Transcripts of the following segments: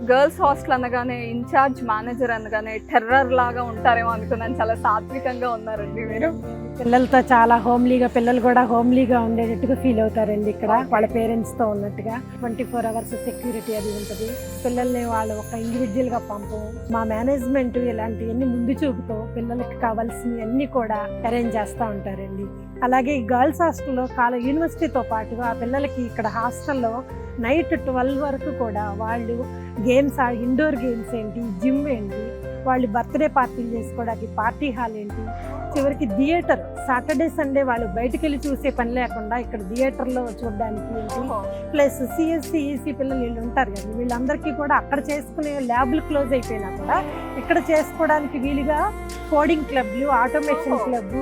Girls hostel అనగానే incharge manager అనగానే terror లాగా ఉంటారేమో అనుకున్నాను. చాలా సాత్వికంగా ఉన్నారండి మీరు. పిల్లలతో చాలా హోమ్లీగా, పిల్లలు కూడా హోమ్లీగా ఉండేటట్టుగా ఫీల్ అవుతారండి ఇక్కడ వాళ్ళ పేరెంట్స్తో ఉన్నట్టుగా. 24 hours సెక్యూరిటీ అది ఉంటుంది. పిల్లల్ని వాళ్ళు ఒక ఇండివిజువల్గా పంపం. మా మేనేజ్మెంట్ ఇలాంటివన్నీ ముందు చూపుతో పిల్లలకి కావాల్సినవి అన్నీ కూడా అరేంజ్ చేస్తూ ఉంటారండి. అలాగే ఈ గర్ల్స్ హాస్టల్లో యూనివర్సిటీతో పాటు ఆ పిల్లలకి ఇక్కడ హాస్టల్లో నైట్ 12 వరకు కూడా వాళ్ళు గేమ్స్, ఇండోర్ గేమ్స్ ఏంటి, జిమ్ ఏంటి, వాళ్ళు బర్త్డే పార్టీలు చేసుకోవడానికి పార్టీ హాల్ ఏంటి, చివరికి థియేటర్ సాటర్డే సండే వాళ్ళు బయటికి వెళ్ళి చూసే పని లేకుండా ఇక్కడ థియేటర్లో చూడడానికి ఏంటి, ప్లస్ సిఎస్సి ఈసీ పిల్లలు వీళ్ళు ఉంటారు కదా, వీళ్ళందరికీ కూడా అక్కడ చేసుకునే ల్యాబ్లు క్లోజ్ అయిపోయినా కూడా ఇక్కడ చేసుకోవడానికి వీలుగా కోడింగ్ క్లబ్లు, automation club,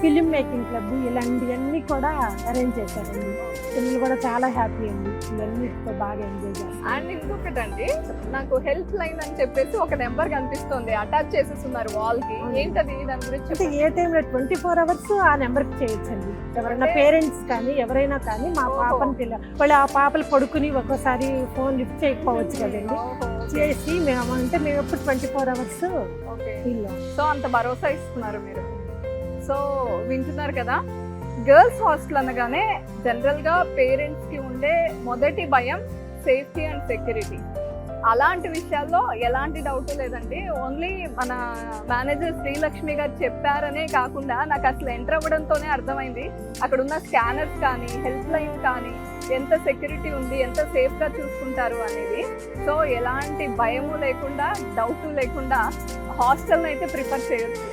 film making club ఇలాంటివన్నీ కూడా అరేంజ్ చేశారండి. పిల్లలు కూడా చాలా హ్యాపీ అండి, ఇవన్నీతో బాగా ఎంజాయ్ చేస్తారు. అండ్ ఇంకొకటండి, నాకు హెల్ప్ లైన్ అని చెప్పేసి ఒక నెంబర్ కనిపిస్తుంది, అటాచ్ చేసేస్తున్నారు వాల్ కి. ఏంటది, దాని గురించి? అంటే ఏ టైంలో 24 hours ఆ నెంబర్కి చేయొచ్చండి. ఎవరైనా పేరెంట్స్ కానీ ఎవరైనా కానీ మా పాపని వాళ్ళు ఆ పాపలు పడుకుని ఒక్కోసారి ఫోన్ లిఫ్ట్ చేయకపోవచ్చు కదండి, చేసి మేము ఎప్పుడు 24 hours సో అంత భరోసా ఇస్తున్నారు మీరు. సో వింటున్నారు కదా, గర్ల్స్ హాస్టల్ అనగానే జనరల్ గా పేరెంట్స్ కి ఉండే మొదటి భయం సేఫ్టీ అండ్ సెక్యూరిటీ. అలాంటి విషయాల్లో ఎలాంటి డౌట్ లేదండి. ఓన్లీ మన మేనేజర్ శ్రీలక్ష్మి గారు చెప్పారనే కాకుండా నాకు అసలు ఎంటర్ అవ్వడంతోనే అర్థమైంది అక్కడ ఉన్న స్కానర్స్ కానీ, హెల్ప్ లైన్ కానీ ఎంత సెక్యూరిటీ ఉంది, ఎంత సేఫ్గా చూసుకుంటారు అనేది. సో ఎలాంటి భయము లేకుండా, డౌట్ లేకుండా హాస్టల్ని అయితే ప్రిఫర్ చేయొచ్చు.